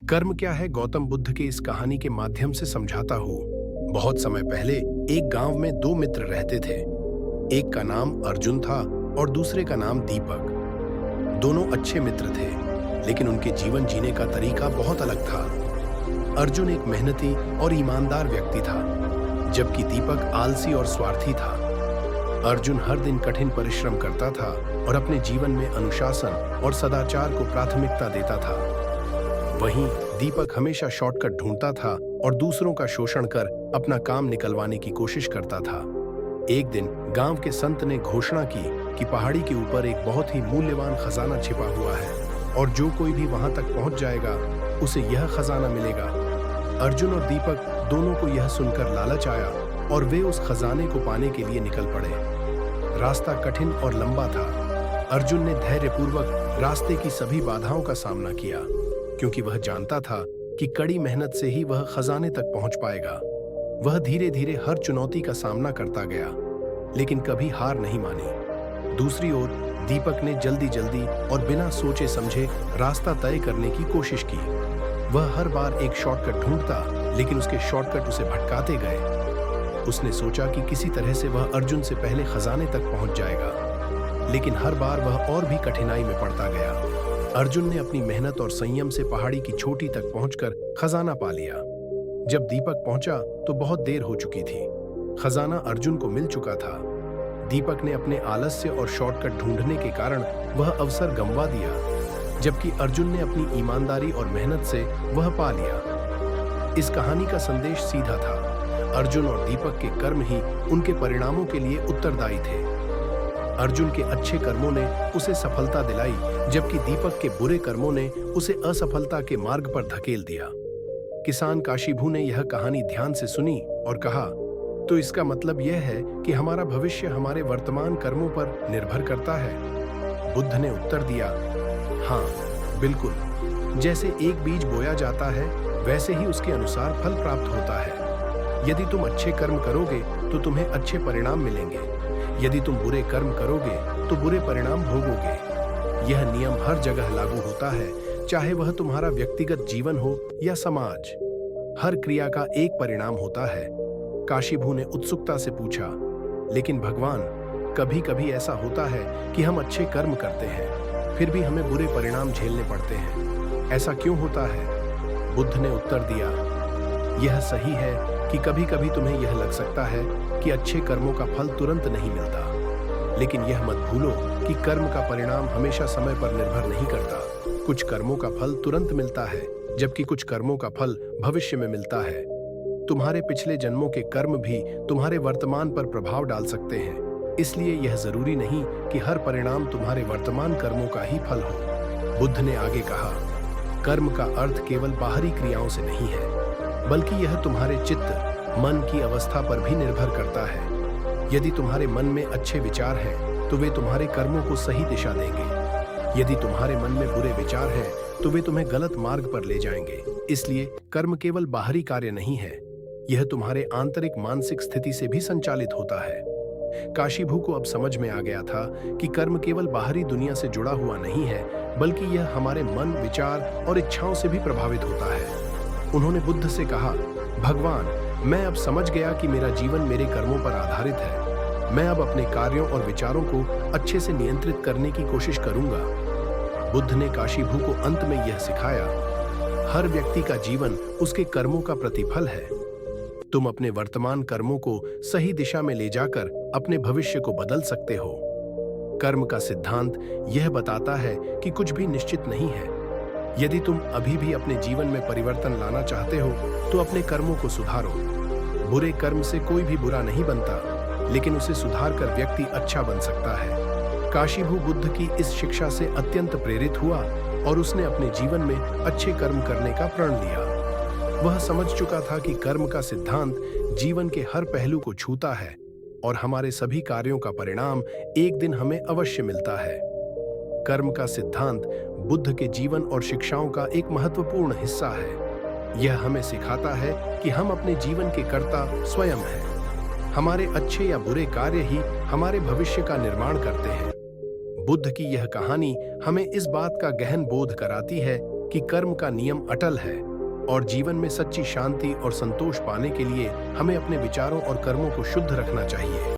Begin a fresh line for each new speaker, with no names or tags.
कर्म क्या है, गौतम बुद्ध के इस कहानी के माध्यम से समझाता हूँ। बहुत समय पहले एक गांव में दो मित्र रहते थे। एक का नाम अर्जुन था और दूसरे का नाम दीपक। दोनों अच्छे मित्र थे, लेकिन उनके जीवन जीने का तरीका बहुत अलग था। अर्जुन एक मेहनती और ईमानदार व्यक्ति था, जबकि दीपक आलसी और स्वार्थी था। अर्जुन हर दिन कठिन परिश्रम करता था और अपने जीवन में अनुशासन और सदाचार को प्राथमिकता देता था। वहीं दीपक हमेशा शॉर्टकट ढूंढता था और दूसरों का शोषण कर अपना काम निकलवाने की कोशिश करता था। एक दिन गांव के संत ने घोषणा की कि पहाड़ी के ऊपर एक बहुत ही मूल्यवान खजाना छिपा हुआ है और जो कोई भी वहां तक पहुंच जाएगा उसे यह खजाना मिलेगा। अर्जुन और दीपक दोनों को यह सुनकर लालच आया और वे उस खजाने को पाने के लिए निकल पड़े। रास्ता कठिन और लंबा था। अर्जुन ने धैर्यपूर्वक रास्ते की सभी बाधाओं का सामना किया, क्योंकि वह जानता था कि कड़ी मेहनत से ही वह खजाने तक पहुंच पाएगा। वह धीरे धीरे हर चुनौती का सामना करता गया, लेकिन कभी हार नहीं मानी। दूसरी ओर दीपक ने जल्दी जल्दी और बिना सोचे समझे रास्ता तय करने की कोशिश की। वह हर बार एक शॉर्टकट ढूंढता, लेकिन उसके शॉर्टकट उसे भटकाते गए। उसने सोचा कि किसी तरह से वह अर्जुन से पहले खजाने तक पहुंच जाएगा, लेकिन हर बार वह और भी कठिनाई में पड़ता गया। अर्जुन ने अपनी मेहनत और संयम से पहाड़ी की चोटी तक पहुंचकर खजाना पा लिया। जब दीपक पहुंचा तो बहुत देर हो चुकी थी। खजाना अर्जुन को मिल चुका था। दीपक ने अपने आलस्य और शॉर्टकट ढूंढने के कारण वह अवसर गंवा दिया, जबकि अर्जुन ने अपनी ईमानदारी और मेहनत से वह पा लिया। इस कहानी का संदेश सीधा था। अर्जुन और दीपक के कर्म ही उनके परिणामों के लिए उत्तरदायी थे। अर्जुन के अच्छे कर्मों ने उसे सफलता दिलाई, जबकि दीपक के बुरे कर्मों ने उसे असफलता के मार्ग पर धकेल दिया। किसान काशीभू ने यह कहानी ध्यान से सुनी और कहा, तो इसका मतलब यह है कि हमारा भविष्य हमारे वर्तमान कर्मों पर निर्भर करता है। बुद्ध ने उत्तर दिया, हाँ बिल्कुल। जैसे एक बीज बोया जाता है, वैसे ही उसके अनुसार फल प्राप्त होता है। यदि तुम अच्छे कर्म करोगे तो तुम्हें अच्छे परिणाम मिलेंगे। यदि तुम बुरे कर्म करोगे तो बुरे परिणाम भोगोगे। यह नियम हर जगह लागू होता है, चाहे वह तुम्हारा व्यक्तिगत जीवन हो या समाज। हर क्रिया का एक परिणाम होता है। काशीभू ने उत्सुकता से पूछा, लेकिन भगवान, कभी कभी ऐसा होता है कि हम अच्छे कर्म करते हैं, फिर भी हमें बुरे परिणाम झेलने पड़ते हैं। ऐसा क्यों होता है? बुद्ध ने उत्तर दिया, यह सही है कि कभी कभी तुम्हें यह लग सकता है कि अच्छे कर्मों का फल तुरंत नहीं मिलता, लेकिन यह मत भूलो कि कर्म का परिणाम हमेशा समय पर निर्भर नहीं करता। कुछ कर्मों का फल तुरंत मिलता है, जबकि कुछ कर्मों का फल भविष्य में मिलता है। तुम्हारे पिछले जन्मों के कर्म भी तुम्हारे वर्तमान पर प्रभाव डाल सकते हैं, इसलिए यह जरूरी नहीं कि हर परिणाम तुम्हारे वर्तमान कर्मों का ही फल हो। बुद्ध ने आगे कहा, कर्म का अर्थ केवल बाहरी क्रियाओं से नहीं है, बल्कि यह तुम्हारे चित्त, मन की अवस्था पर भी निर्भर करता है। यदि तुम्हारे मन में अच्छे विचार हैं, तो वे तुम्हारे कर्मों को सही दिशा देंगे। यदि तुम्हारे मन में बुरे विचार हैं, तो वे तुम्हें गलत मार्ग पर ले जाएंगे। इसलिए कर्म केवल बाहरी कार्य नहीं है, यह तुम्हारे आंतरिक मानसिक स्थिति से भी संचालित होता है। काशीभू को अब समझ में आ गया था कि कर्म केवल बाहरी दुनिया से जुड़ा हुआ नहीं है, बल्कि यह हमारे मन, विचार और इच्छाओं से भी प्रभावित होता है। उन्होंने बुद्ध से कहा, भगवान, मैं अब समझ गया कि मेरा जीवन मेरे कर्मों पर आधारित है। मैं अब अपने कार्यों और विचारों को अच्छे से नियंत्रित करने की कोशिश करूंगा। बुद्ध ने काशीभू को अंत में यह सिखाया, हर व्यक्ति का जीवन उसके कर्मों का प्रतिफल है। तुम अपने वर्तमान कर्मों को सही दिशा में ले जाकर अपने भविष्य को बदल सकते हो। कर्म का सिद्धांत यह बताता है कि कुछ भी निश्चित नहीं है। यदि तुम अभी भी अपने जीवन में परिवर्तन लाना चाहते हो, तो अपने कर्मों को सुधारो। बुरे कर्म से कोई भी बुरा नहीं बनता, लेकिन उसे सुधार कर व्यक्ति अच्छा बन सकता है। काशीभू बुद्ध की इस शिक्षा से अत्यंत प्रेरित हुआ और उसने अपने जीवन में अच्छे कर्म करने का प्रण लिया। वह समझ चुका था कि कर्म का सिद्धांत जीवन के हर पहलू को छूता है और हमारे सभी कार्यों का परिणाम एक दिन हमें अवश्य मिलता है। कर्म का सिद्धांत बुद्ध के जीवन और शिक्षाओं का एक महत्वपूर्ण हिस्सा है। यह हमें सिखाता है कि हम अपने जीवन के कर्ता स्वयं हैं। हमारे अच्छे या बुरे कार्य ही हमारे भविष्य का निर्माण करते हैं। बुद्ध की यह कहानी हमें इस बात का गहन बोध कराती है कि कर्म का नियम अटल है और जीवन में सच्ची शांति और संतोष पाने के लिए हमें अपने विचारों और कर्मों को शुद्ध रखना चाहिए।